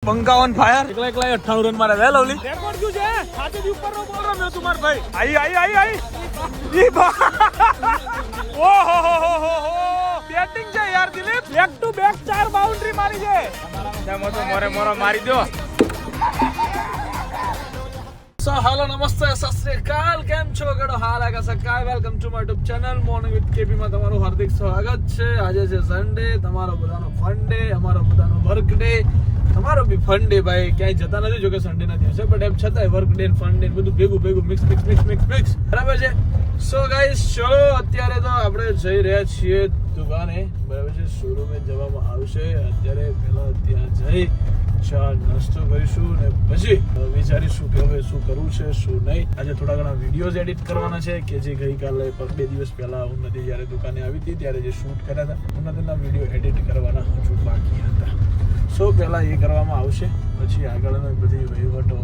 पंखा on fire એકલા 98 run મારે વે લવલી રેકોર્ડ ક્યું છે છાતીથી ઉપરનો બોલ રમ્યો તું માર ભાઈ આઈ ઈ ઓ હો બેટિંગ છે યાર Dilip back to back 4 boundary મારી છે તમારો તો મોરો મારી દો સો હેલો નમસ્તે સત શ્રી અકાલ કેમ છો ગડો હાલ આગા સકાય welcome to my YouTube channel morning with KP માં તમારું હાર્દિક સ્વાગત છે આજે છે સન્ડે તમારો બધાનો ફન ડે અમારો બધાનો વર્ક ડે તમારો બી ફન ડે ભાઈ ક્યાંય જતા નથી જો કે સન્ડે ના દિવસે બટ એમ છતાંય વર્ક ડે ફન ડે બધું ભેગું મિક્સ બરાબર છે સો ગાઈસ ચલો અત્યારે તો આપણે જઈ રહ્યા છીએ દુકાને બરાબર છે શોરૂમે જવામાં આવશે અત્યારે પહેલા ત્યાં જઈ ચા નાસ્તો કરીશું ને પછી વિચારીશું કે હવે શું કરવું છે શું નહીં આજે થોડા ઘણા વિડીયોઝ એડિટ કરવાના છે કે જે ગઈકાલે 2 દિવસ પહેલા ઉન્નતિ જ્યારે દુકાને આવી હતી ત્યારે જે શૂટ કર્યા હતા ઉન્નતિના વિડીયો એડિટ કરવાના હજુ બાકી હતા સો પહેલા એ કરવામાં આવશે પછી આગળના બધી વહીવટો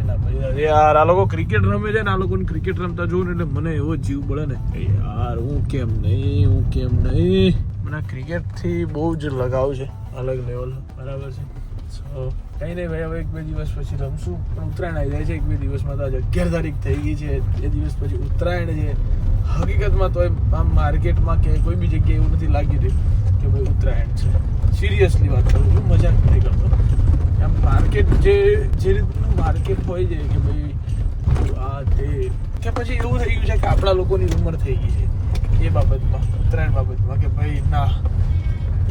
એના પછી યાર આ લોકો ક્રિકેટ રમે છે ને આ લોકોને ક્રિકેટ રમતા જોઉં ને એટલે મને એવો જીવ બળે ને યાર હું કેમ નહીં મને ક્રિકેટથી બહુ જ લગાવ છે અલગ લેવલ બરાબર છે સો કંઈ નહીં ભાઈ હવે 1-2 દિવસ પછી રમશું પણ ઉત્તરાયણ આવી જાય છે 1-2 દિવસમાં તો આજે 11 તારીખ થઈ ગઈ છે 2 દિવસ પછી ઉત્તરાયણ છે હકીકતમાં તો આમ માર્કેટમાં કે કોઈ બી જગ્યાએ એવું નથી લાગી રહ્યું કે ભાઈ ઉત્તરાયણ છે સિરિયસલી વાત કરું છું મજાક નથી કરતો આમ માર્કેટ જે રીતનું માર્કેટ હોય છે કે ભાઈ આ તે કે પછી એવું થઈ ગયું છે કે આપણા લોકોની ઉંમર થઈ ગઈ છે એ બાબતમાં ઉત્તરાયણ બાબતમાં કે ભાઈ ના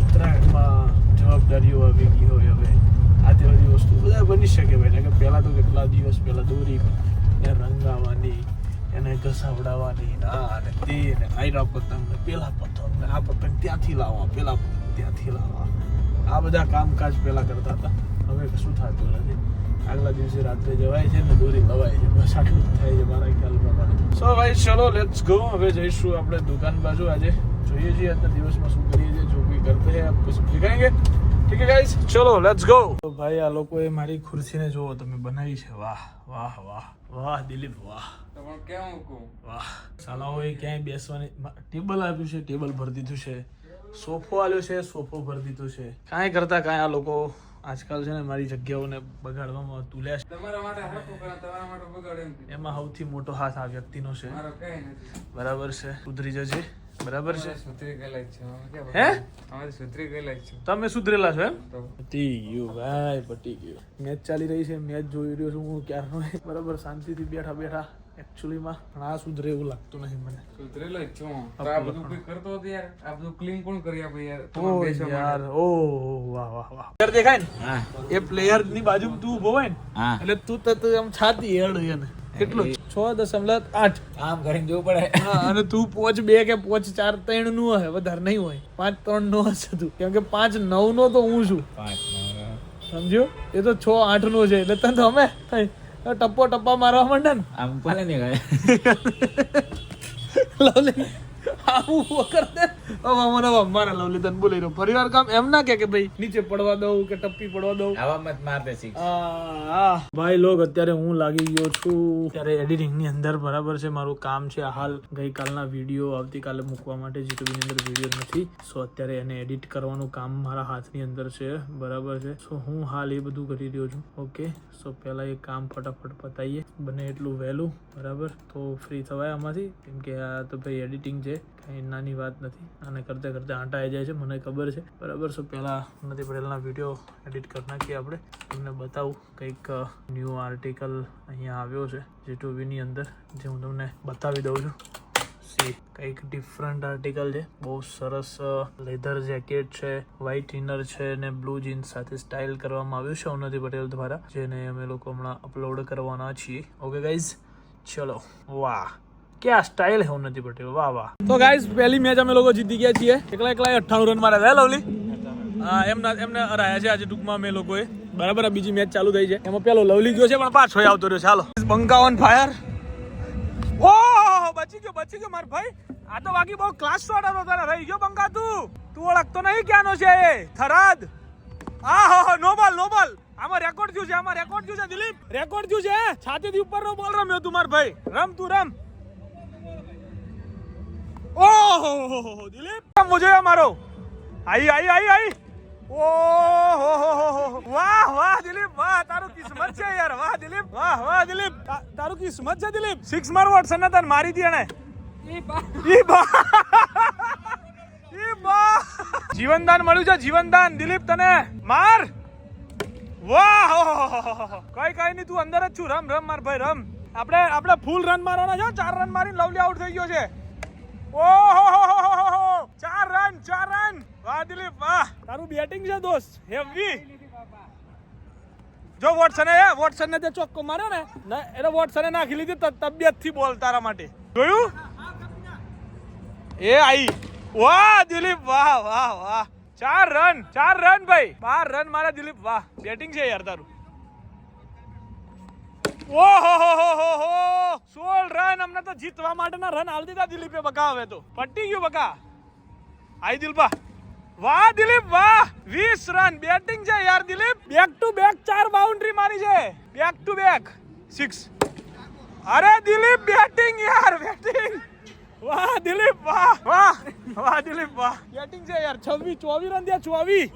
ઉત્તરાયણમાં જવાબદારીઓ આવી ગઈ હોય હવે આ તે બધી વસ્તુ બધા બની શકે ભાઈ કે પહેલાં તો કેટલા દિવસ પહેલાં દોરી એને રંગાવાની એને ઘસાવડાવવાની ના અને તે ને આયરા પતંગ ને પેલા પતંગ ને આ પતંગ ત્યાંથી લાવવા પેલા પતંગ ત્યાંથી લાવવા આ બધા કામકાજ પહેલાં કરતા હતા હવે કશું થતું નથી આગલા દિવસે રાત્રે જવાય છે ને દોરી લવાય છે બસ આટલું જ થાય છે મારા ખ્યાલ પ્રમાણે સો ભાઈ ચલો લેટ્સ ગો હવે જઈશું આપણે દુકાન બાજુ આજે જોઈએ છીએ આજના દિવસમાં શું કરીએ છીએ જો કોઈ કરતે હે આપ કુછ દિખાएंगे ઠીક હે ગાઈસ ચલો લેટ્સ ગો તો ભાઈ આ લોકોએ મારી ખુરશીને જોવો તમે બનાવી છે વાહ દિલીપ વાહ તમે કેમ કહું વાહ સાલાઓએ ક્યાંય બેસવાની ટેબલ આપ્યું છે ટેબલ ભરી દીધું છે સોફો આલ્યો છે સોફો ભરી દીધું છે કાંઈ કરતા કાંઈ આ લોકો આજકાલ છે ને મારી જગ્યાઓને બગાડવામાં તુલ્યા છે તમારા માટે હરખું કરે તમારા માટે બગાડે એમ એમાં સૌથી મોટો હાથ આ વ્યક્તિનો છે મારો કઈ નથી બરાબર છે સુધરી જજે બરાબર છે સુધરી ગયેલા જ છે અમે હે અમારી સુધરી ગયેલા જ છે તમે સુધરેલા છો એમ તો પતી ગયું ભાઈ પતી ગયું મેચ ચાલી રહી છે મેચ જોઈ રહ્યો છું હું ક્યારનો બરાબર શાંતિથી બેઠા એકચ્યુઅલીમાં પણ આ સુધરે એવું લાગતું નહીં મને સુધરેલો જ છું તો આ બધું કોઈ કરતો હતો યાર આ બધું ક્લીન કોણ કરી આપે યાર ઓ તમારે બેસવા યાર માટે. ઓ વાહ પ્લેયર દેખાય ને એ પ્લેયર ની બાજુમાં તું ઉભો હોય ને એટલે તું તો આમ છાતી હેડ એને કેટલું 6.8 આમ કરીને જવું પડે હા અને તું પોચ 2 કે પોચ 4 3 નું હોય વધારે નહીં હોય 5-3 નો હશે તું કેમ કે 5-9 નો તો હું છું સમજ્યો એ તો 6-8 નો છે એટલે તને તો અમે ટપ્પા મારવા માંડે ને આમ ભલે નહીં ગયા લવલી આવું વગર દે મારા લવલી તને બોલી રહ્યો પરિવાર કામ એમ ના કે ભાઈ નીચે પડવા દઉં કે ટપ્પી પડવા દઉં આવા મત માર દે શીખ ભાઈ લોગ અત્યારે હું લાગી ગયો છું ત્યારે એડિટિંગ ની અંદર બરાબર છે મારું કામ છે હાલ ગઈકાલના વિડીયો આવતીકાલે મૂકવા માટે જીટુબી ની અંદર વિડીયો નથી સો અત્યારે એને એડિટ કરવાનું કામ મારા હાથની અંદર છે બરાબર છે સો હું હાલ એ બધું કરી રહ્યો છું ઓકે સો પહેલા એ કામ ફટાફટ પતાવીએ બને એટલું વહેલું બરાબર તો ફ્રી થવાય આમાંથી કેમ કે આ તો ભાઈ એડિટિંગ છે કંઈ નાની વાત નથી અને કરતે આંટા આવી જાય છે મને ખબર છે બરાબર સો પહેલાં નથી પડેલના વિડીયો એડિટ કરી નાખીએ આપણે તમને બતાવું કંઈક ન્યૂ આર્ટિકલ અહીંયા આવ્યો છે જીટુબીની અંદર જે હું તમને બતાવી દઉં છું સી કંઈક ડિફરન્ટ આર્ટિકલ છે બહુ સરસ લેધર જેકેટ છે વ્હાઇટ ઇનર છે ને બ્લુ જીન્સ સાથે સ્ટાઇલ કરવામાં આવ્યું છે ઉન્નતિ પટેલ દ્વારા જેને અમે લોકો હમણાં અપલોડ કરવાના છીએ ઓકે ગાઈઝ ચલો વાહ क्या स्टाइल है उन्नति पटेल वाह तो गाइस पहली मैच અમે લોકો જીતી ગયા છીએ એકલા 98 રન મારે વે લવલી એમને હરાયા છે આજે ટૂંકમાં અમે લોકોએ બરાબર આ બીજી મેચ ચાલુ થઈ છે એમાં પેલો લવલી ગયો છે પણ પાછો આવતો રહ્યો ચાલો બંકા ઓન ફાયર ઓહ બચી ગયો માર ભાઈ આ તો બાકી બહુ ક્લાસ શોટ હતો તારા રહી ગયો બંકા તું ઓળખતો નહીં ક્યાંનો છે એ થરાદ નો બોલ આમાં રેકોર્ડ થયું છે દિલીપ રેકોર્ડ થયું છે છાતીથી ઉપરનો બોલ રમ્યો તું માર ભાઈ રમ ઓહો દિલીપ મુझे मारो आई ઓહો વાહ વાહ દિલીપ વાહ તારું કિસ્મત છે યાર વાહ દિલીપ વાહ દિલીપ તારું કિસ્મત છે દિલીપ 6 માર વોટસન ને તને મારી દી એને ઈ બા જીવનદાન મળ્યું છે જીવનદાન દિલીપ તને માર વાહ કઈ નહીં તું અંદર જ છું રમ માર ભાઈ રમ આપણે ફૂલ રન મારવાના છે 4 રન મારીને લવલી આઉટ થઈ ગયો છે ઓહો 4 રન વાહ દિલીપ વાહ તારું બેટિંગ છે દોસ્ત હેવી જો વોટસન ને તે ચોક્કો માર્યો ને એટલે વોટસને નાખી લીધી તબિયત થી બોલ તારા માટે જોયું એ આઈ વાહ દિલીપ વાહ 4 રન ભાઈ 12 રન મારા દિલીપ વાહ બેટિંગ છે યાર તારું ઓહો 16 રન અમને તો જીતવા માટેના રન આલ દીધા દિલીપે બકા હવે તો પટી ગયું બકા આઈ દિલપા વાહ દિલીપ વાહ 20 રન બેટિંગ છે યાર Dilip back to back 4 boundary મારી છે બેક ટુ બેક 6 અરે દિલીપ બેટિંગ યાર બેટિંગ વાહ દિલીપ વાહ દિલીપ વાહ બેટિંગ છે યાર 24 રન દે 24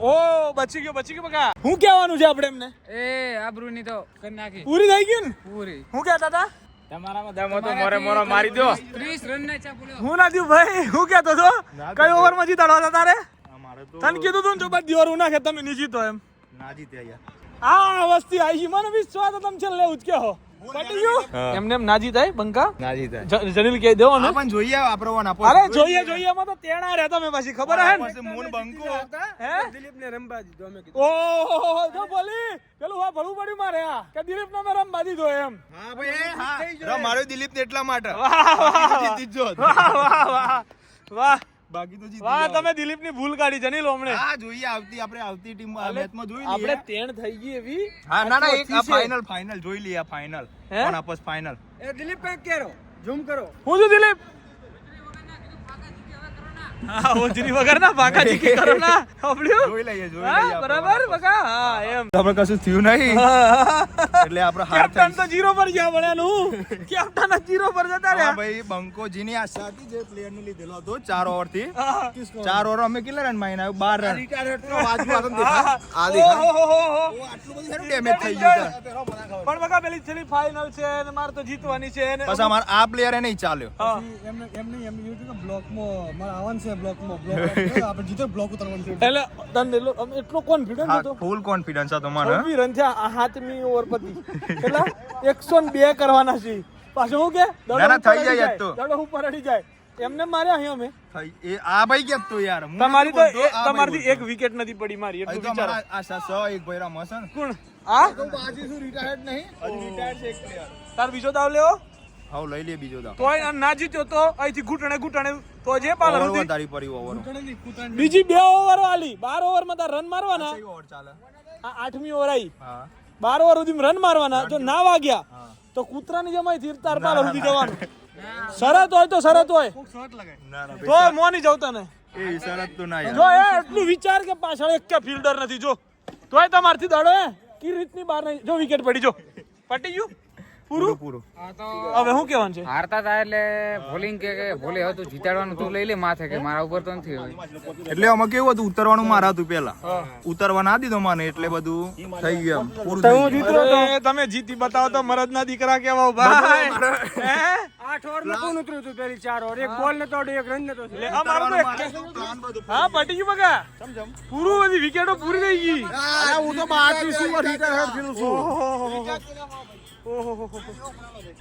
ઓ બચી ગયો બકા હું કહેવાનું છે આપણે એમને એ આબરૂની તો કરી નાખી પૂરી થઈ ગઈ ને પૂરી હું કહેતા હતા તમારામાં દમ હતો મોરે મારી દો 30 રન ના ચા બોલ્યો હું ના દીધું ભાઈ હું કહેતો હતો કઈ ઓવરમાં જીતાડવા હતા તારે તને કીધું તું ને જો બધી ઓવર ના કે તમે નહીં જીતો એમ ના જીતે યાર આ વસ્તી આવી મને વિશ્વાસ હતો તમે છેલ્લે ઉચકે હો પટી ગયું એમને એમ ના જીતાય બંકા ના જીતે જનીલ કહી દેવો ને પણ જોઈએ આપણો આપો અરે જોઈએ માં તો તેણા રહેતા મેં પછી ખબર હે ને મૂન બંકો હે દિલીપ ને રંબા દીધો અમે ઓહો જો બોલી પેલું હા ભલું પડ્યું મારે આ કે દિલીપ નો મેં રંબા દીધો એમ હા ભાઈ હા મારો દિલીપ ને એટલા માટે જીતી જો વાહ બાકી તો જીતી વાહ તમે દિલીપ ની ભૂલ કાઢી જનીલ હમણે હા જોઈએ આવતી ટીમ મેચમાં જોઈ લઈએ આપણે તેણ થઈ ગઈ એવી હા ના એક ફાઇનલ જોઈ લઈએ ફાઇનલ કોણ આપસ ફાઇનલ એ દિલીપ કઈ કેરો ઝૂમ કરો હું છું દિલીપ હા ઓજરી વગર ના બાકા જીકી કરો ના સાંભળ્યું જોઈ લઈએ હા બરાબર બકા હા એમ આપણે કશું થયું નહીં એટલે આપણે હાર કેપ્ટન તો 0 પર ગયા ભણ્યાનું કેપ્ટન જ 0 પર જતા હા રહ્યા ભાઈ બંકોજી ની આશા હતી જે પ્લેયર ને લીધેલો હતો 4 ઓવર થી 4 ઓવર અમે કેટલા રન મારીને આવ્યો 12 રન આટલું બધું ડેમેજ થઈ ગયું પણ બકા પેલી છેલ્લી ફાઇનલ છે અને મારે તો જીતવાની છે ને પછી અમાર આ પ્લેયર એ નહીં ચાલ્યો એટલે તને એટલો કોન્ફિડન્સ હતો ફૂલ કોન્ફિડન્સ હતો મને 26 રન થયા હાથમી ઓવર પતી કેટલા 102 કરવાના છે પાછો હું કે ના, થઈ જાય યાર તો. દડો ઉપર અડી જાય એમને માર્યા અહીં અમે એ આ ભાઈ કેમ તો યાર હું તમારી તો નતો બોલતો, આ તમારથી ભાઈ એક વિકેટ નથી પડી મારી બોલતો. એટલું અહીં તો વિચારો અમારા આ એક ભાઈ રમે છે ને કોણ આ બાજી શું રિટાયર્ડ નહીં હજી રિટાયર્ડ છે એક પ્લેયર તાર બીજો દાવ લેવો હાઉ લઈ લે બીજો દાવ તોય આ ના જીત્યો તો અહીંથી ઘૂંટણે તો જે પાલર ઓવર હતી વધારી પડી ઓવર બીજી 2 ઓવર વાલી 12 ઓવરમાં તાર રન મારવાના ઓવર ચાલે આ 8મી ઓવર આવી હા 12 ઓવર સુધી રન મારવાના જો ના વાગ્યા તો કૂતરાની જમાઈ થી તાર પાલર સુધી જવાનું શરત હોય તો શરત હોય ના ના તો મોની જાવ તને એ ઇશારત તો ના જો યાર એ એટલું વિચાર કે પાછળ એક કે ફિલ્ડર નથી જો તોય તમારથી દડો હે કી રીતની બહાર નહીં જો વિકેટ પડી જો પટી ગયું પૂરું પૂરું આ તો હવે શું કહેવાનું છે હારતા હતા એટલે બોલિંગ કે ભોલે હતું જીતાડવાનું તું લઈ લે માથે કે મારા ઉપર તો નથી હવે એટલે આમાં કેવું હતું ઉતરવાનું મારા હતું પેલા ઉતરવા ના દીધો મને એટલે બધું થઈ ગયું એમ. પૂરું થઈ ગયું. અરે, તમે જીતી બતાવો તો મરદના દીકરા કેવા ભાઈ હે 8 ઓવર માં કોણ ઉતર્યું હતું પેલી 4 ઓવર એક બોલ નતો એક રન નતો લે આ મારું તો એક- હા પટી ગયું બગા પૂરું બધી વિકેટો પૂરી થઈ ગઈ હું તો 32 ઓવર રિટાયર્ડ થયેલું છું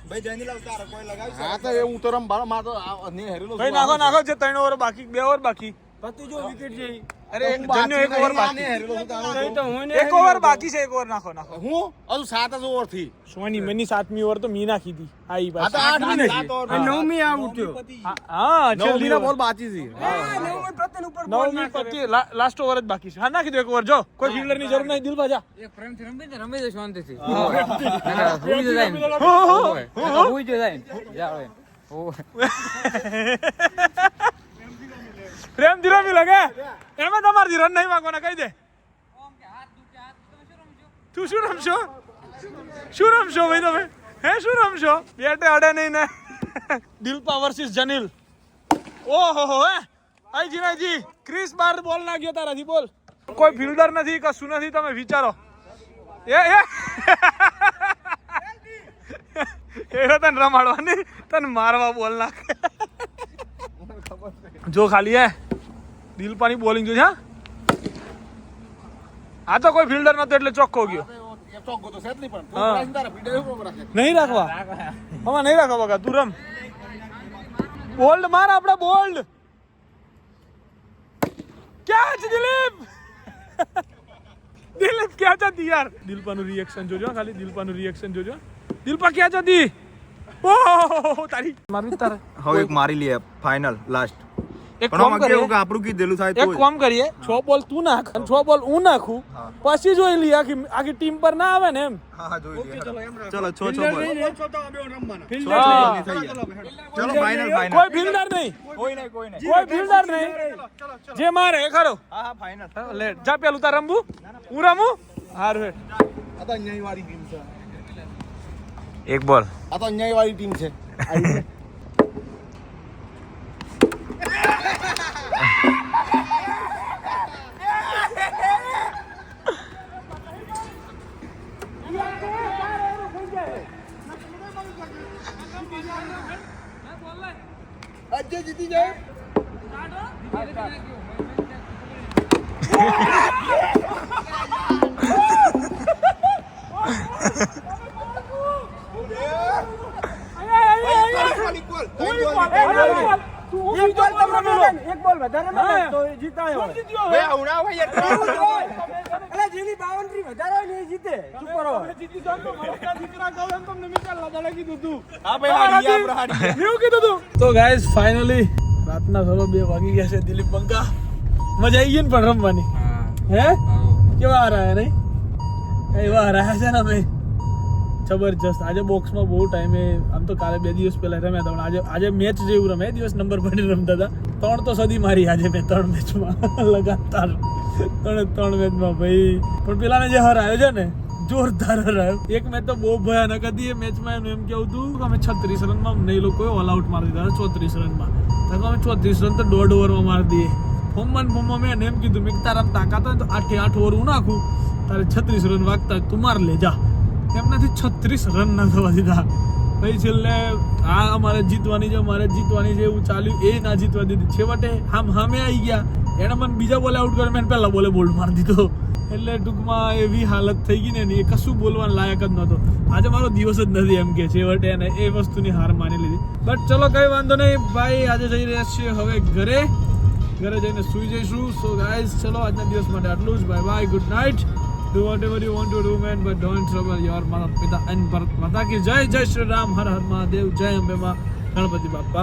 ભાઈ જયની અવતાર કોઈ લગાવી હા તો એ ઉતરમ બાર માં તો નહીં હેરેલો ભાઈ નાખો જે 3 ઓવર બાકી 2 ઓવર બાકી પતિ જો વિકેટ જઈ અરે જન્યો એક ઓવર બાકી નહીં તો હું એક ઓવર બાકી છે એક ઓવર નાખો હું હજુ 7 જ ઓવર થી સોની મની 7મી ઓવર તો મી નાખી દી આઈ આ તો પાછી 8 નહીં નવમી આઉટ થયો હા છેલ્લી બોલ બાકી છે નવમી પ્રતિન ઉપર બોલ નવમી પતી લાસ્ટ ઓવર જ બાકી છે હા નાખી દો એક ઓવર જો કોઈ ફિલ્ડર ની જરૂર નહીં દિલ ભાજા એક પ્રેમથી રમી દે શાંતિથી ભૂલી જ જાય ને. હો ભૂલી જ જાય ને. જાઓ એમ. પ્રેમ ધીરમી લાગે એમાં તમારથી રન નહીં માંગવાના કહી દે તું શું રમશો ભાઈ તમે હે શું રમશો બેટે અડે નહીં ને દિલપા વર્સિસ જનીલ ઓહો હે આઈ જીનાજી ક્રિસ બાર બોલ નાખ્યો તારાથી બોલ કોઈ ફિલ્ડર નથી કશું નથી તમે વિચારો એ તને રમાડવાની તને મારવા બોલ નાખે જો ખાલી હે દિલપાની બોલિંગ જો છે આ તો કોઈ ફિલ્ડર નતો એટલે ચોખ્ખો ગયો નહીં રાખવા હમણાં નહીં રાખવા બકા તું રમ બોલ્ડ માર આપડા bold catch Dilip Dilip catch હતી યાર દિલપાનું રિએક્શન જોજો ખાલી દિલપાનું રિએક્શન જોજો દિલપા કેચ હતી ઓહ તારી મારવી તારે હવે એક મારી લઈએ ફાઇનલ લાસ્ટ એક કામ કરીએ કે આપણું કીધેલું થાય એક કામ કરીએ 6 બોલ તું નાખ અને 6 બોલ હું નાખું પછી જોઈ લઈએ આખી ટીમ પર ના આવે ને એમ હા જોઈ લઈએ ચલો 6 બોલ ચલો ફાઇનલ કોઈ ફિલ્ડર નહીં કોઈ ફિલ્ડર નહીં જે મારે એ ખરો હા ફાઇનલ લે જા પેલું તાર રમવું હું રમું હારું હે આ તો અન્યાય વાળી ટીમ છે એક બોલ આ તો અન્યાય વાળી ટીમ છે આજે જીતી જાય એક બોલ વધારે મળે તો જીતાયો ભાઈ આવડા હોય અલે જેની બાઉન્ડ્રી વધારે હોય ને એ જીતે સુપર ઓવર જીતી જાવ તો મારા દીકરા કહું એમ તમને મિસાલ લાદા કીધું તું હા ભાઈ હાડી આપણે હાડી એવું કીધું તું તો ગાઈસ ફાઇનલી રાતના 2:30 વાગી ગયા છે દિલીપ બંકા મજા આવી ગઈ ને પણ રમવાની હે કેવા હરાયા નહીં એવા હરાયા છે ને ભાઈ જબરજસ્ત આજે બોક્સમાં બહુ ટાઈમે આમ તો કાલે 2 દિવસ પહેલા રમ્યા હતા પણ આજે મેચ જેવું રમે દિવસ નંબર પડીને રમતા હતા 3 તો સદી મારી આજે મેં 3 મેચમાં લગાતાર 3 મેચમાં ભાઈ પણ પેલાને જે હરાયો છે ને જોરદાર હરાયો એક મેચ તો બહુ ભયાનક હતી એ મેચમાં એનું એમ કેવું હતું કે અમે 36 રનમાં અમને એ લોકોએ ઓલ આઉટ મારી દીધા 34 રનમાં તો અમે 34 રન તો 1.5 ઓવરમાં મારી દઈએ ફોર્મમાં મેં એમ કીધું મેં તારા તાકાત હોય તો 8 ઓવર હું નાખું તારે 36 રન વાગતા તું માર લે જા એમનાથી 36 રન ના થવા દીધા ભાઈ છેલ્લે આ અમારે જીતવાની છે એવું ચાલ્યું એ ના જીતવા દીધી છેવટે હામે આવી ગયા એને મને બીજા બોલે આઉટ કર્યો મેં પહેલા બોલે બોલ્ડ મારી દીધો એટલે ટૂંકમાં એવી હાલત થઈ ગઈ ને એ કશું બોલવાનું લાયક જ નહોતો આજે મારો દિવસ જ નથી એમ કે છેવટે એને એ વસ્તુની હાર માની લીધી બટ ચલો કઈ વાંધો નહીં ભાઈ આજે જઈ રહ્યા છીએ હવે ઘરે જઈને સુઈ જઈશું સો ગાઈઝ ચલો આજના દિવસ માટે આટલું જ bye good night Do whatever you want to do, man, but don't trouble your mother, Pita and Bharat Mata ki Jai. Jai Shri Ram, Har Har Mahadev, Jai Ambe Ma, Ganapati Bappa.